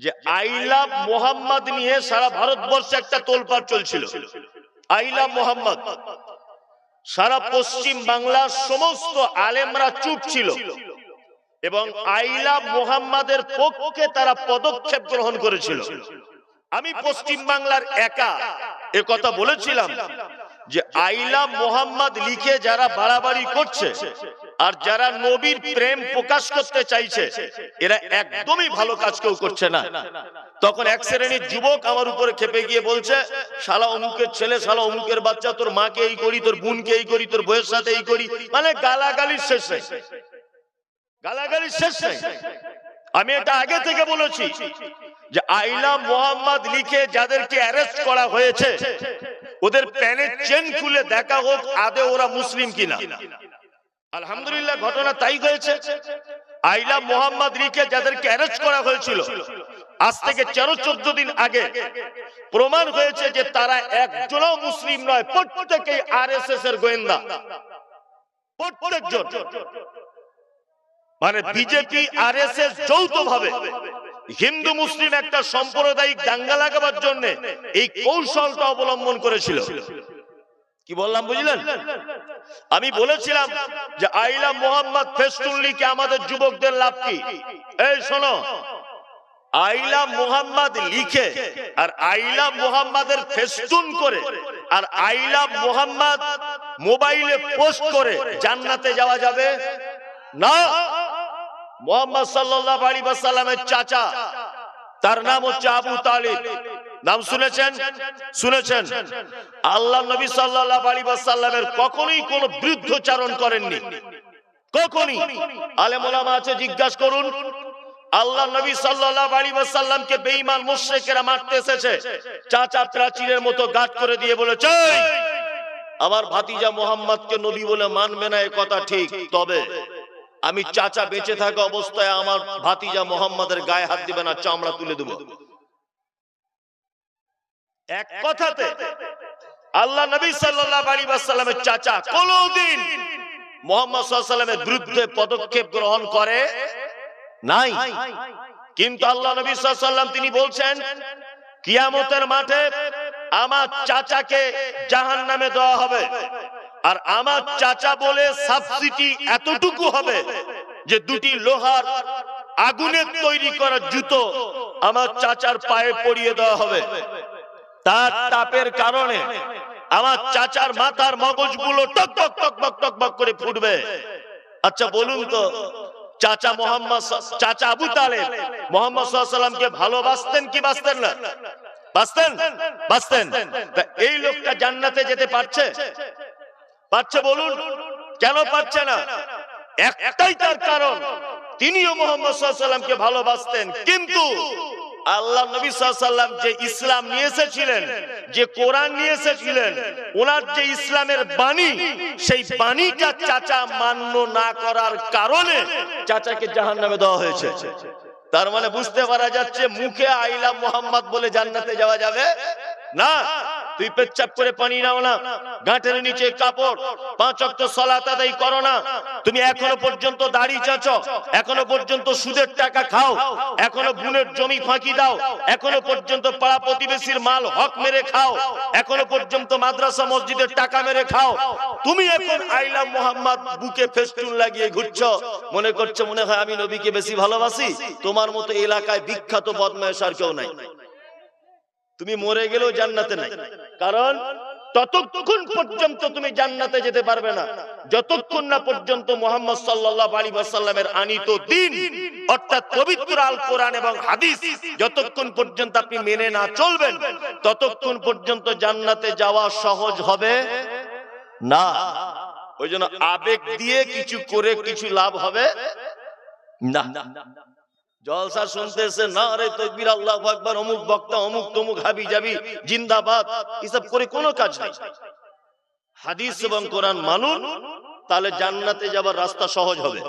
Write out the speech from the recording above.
যে I love Mohammad নিয়ে সারা ভারতবর্ষে একটা তোলপাড় চলছিল। আই লাভ মোহাম্মদ, সারা পশ্চিম বাংলার সমস্ত আলেমরা চুপ ছিল এবং আই লাভ মোহাম্মদের পক্ষে তারা পদক্ষেপ গ্রহণ করেছিল। আমি পশ্চিম বাংলার একা এ কথা বলেছিলাম যে আই লাভ মোহাম্মদ লিখে যারা বাড়াবাড়ি করছে আর যারা নবীর প্রেম প্রকাশ করতে চাইছে এরা একদমই ভালো কাজ কেউ করছে না। তখন এক শ্রেণীর যুবক আমার উপরে খেপে গিয়ে বলছে, শালা অমুকের ছেলে, শালা অমুকের বাচ্চা, তোর মাকে এই করি, তোর বোনকে এই করি, তোর বউয়ের সাথে এই করি, মানে গালাগালির শেষ নেই, গালাগালির শেষ নেই। আমি এটা আগে থেকে বলেছি যে আই লাভ মোহাম্মদ লিখে যাদেরকে অ্যারেস্ট করা হয়েছে ওদের প্যানের চেন খুলে দেখা হোক আদে ওরা মুসলিম কিনা। আলহামদুলিল্লাহ ঘটনা তাই হয়েছে। আই লাভ মোহাম্মদ লিখে যাদেরকে অ্যারেস্ট করা হয়েছিল আজ থেকে 13-14 দিন আগে প্রমাণ হয়েছে যে তারা একজনও মুসলিম নয়, প্রত্যেকেই আরএসএস এর গোয়েন্দা, প্রত্যেকজন। মানে বিজেপি আরএসএস যৌথভাবে হিন্দু মুসলিম একটা সাম্প্রদায়িক দাঙ্গা লাগাবার জন্য এই কৌশলটা অবলম্বন করেছিল। কি বললাম বুঝলেন? আমি বলেছিলাম যে আই লাভ মোহাম্মদ ফেস্টুন লিখে আমাদের যুবকদের লাভ কি? এই শোনো, আই লাভ মোহাম্মদ লিখে আর আই লাভ মোহাম্মদের ফেস্টুন করে আর আই লাভ মোহাম্মদ মোবাইলে পোস্ট করে জান্নাতে যাওয়া যাবে না। মোহাম্মদ সাল্লাল্লাহু আলাইহি ওয়াসাল্লামের চাচা, তার নাম হচ্ছে আবু তালিব, নাম শুনেছেন? শুনেছেন। আল্লাহ নবী সাল্লাল্লাহু আলাইহি ওয়াসাল্লামের কখনোই কোনো বিরুদ্ধচারণ করেননি, কখনোই। আলেম ওলামা আছে, জিজ্ঞাসা করুন। আল্লাহ নবী সাল্লাল্লাহু আলাইহি ওয়াসাল্লামকে বেঈমান মুশরিকেরা মারতে এসেছে, চাচা প্রাচীরের মতো গাঁট করে দিয়ে বলেছে, আমার ভাতিজা মুহাম্মদকে নবী বলে মানবে না, এ কথা ঠিক, তবে আমি চাচা বেঁচে থাকা অবস্থায় আমার ভাতিজা মুহাম্মদের গায়ে হাত দিবে না, চামড়া তুলে দেব। এক কথাতে আল্লাহ নবী সাল্লাল্লাহু আলাইহি ওয়াসাল্লামের চাচা কোনদিন মুহাম্মদ সাল্লাল্লাহু আলাইহি ওয়াসাল্লামের বিরুদ্ধে পদক্ষেপ গ্রহণ করে নাই। কিন্তু আল্লাহ নবী সাল্লাল্লাহু আলাইহি ওয়াসাল্লাম তিনি বলছেন, কিয়ামতের মাঠে আমার চাচাকে জাহান্নামে দেওয়া হবে, আর আমার চাচা বলে সাবসিডি এতটুকু হবে যে দুটি লোহার আগুনের তৈরি করা জুতো আমার চাচার পায়ে পরিয়ে দেওয়া হবে। তার তাপের কারণে আমার চাচার মাথার মগজগুলো টক টক টক টক টক টক করে ফুটবে। আচ্ছা বলুন তো, চাচা মোহাম্মদ, চাচা আবু তালেব মুহাম্মদ সাল্লাল্লাহু আলাইহি ওয়াসাল্লামকে ভালোবাসতেন কি বাসতেন না? বাসতেন, বাসতেন। এই লোকটা জান্নাতে যেতে পারছে? পারছে? বলুন কেন পারছে না? একটাই তার কারণ, তিনিও মুহাম্মদ সাল্লাল্লাহু আলাইহি ওয়াসাল্লামকে ভালোবাসতেন, কিন্তু আল্লাহ নবী সাল্লাল্লাহু আলাইহি ওয়াসাল্লাম যে ইসলাম নিয়ে এসেছিলেন, যে কোরআন নিয়ে এসেছিলেন, ওনার যে ইসলামের বাণী, সেই বাণীটা চাচা মান্য না করার কারণে চাচাকে জাহান্নামে দেওয়া হয়েছে। তার মানে বুঝতে পারা যাচ্ছে মুখে আই লাভ মোহাম্মদ বলে জান্নাতে যাওয়া যাবে না। তুই পেচ্ছাপ করে পানি নাও না, গাঁটের নিচে কাপড়, 5 ওয়াক্ত সালাত আদায় করো না, তুমি এখনো পর্যন্ত দাড়ি চাচো, এখনো পর্যন্ত সুদের টাকা খাও, এখনো বোনের জমি ফাঁকি দাও, এখনো পর্যন্ত পাড়া প্রতিবেশীর মাল হক মেরে খাও, এখনো পর্যন্ত মাদ্রাসা মসজিদের টাকা মেরে খাও, তুমি এখন আই লাভ মোহাম্মদ বুকে ফেস্টুন লাগিয়ে ঘুরছো, মনে করছো মনে হয় আমি নবীকে বেশি ভালোবাসি। তোমার মতো এলাকায় বিখ্যাত বদমায়েশ আর কেউ নাই, তুমি মরে গেলেও জান্নাতে নাই। কারণ ততক্ষণ পর্যন্ত তুমি জান্নাতে যেতে পারবে না যতক্ষণ না পর্যন্ত মুহাম্মদ সাল্লাল্লাহু আলাইহি ওয়াসাল্লামের আনিত দ্বীন অর্থাৎ পবিত্র আল কোরআন এবং হাদিস যতক্ষণ পর্যন্ত আপনি মেনে না চলবেন ততক্ষণ পর্যন্ত জান্নাতে যাওয়া সহজ হবে না। ওইজন্য আবেগ দিয়ে কিছু করে কিছু লাভ হবে না। জলসা শুনতেছে না রে তাকবীর আল্লাহু আকবার, অমুক বক্তা অমুক তমুক হাবি যাবি জিন্দাবাদ, এসব করে কোনো কাজ নাই। হাদিস এবং কোরআন মানুন, তাহলে জান্নাতে যাবার রাস্তা সহজ হবে।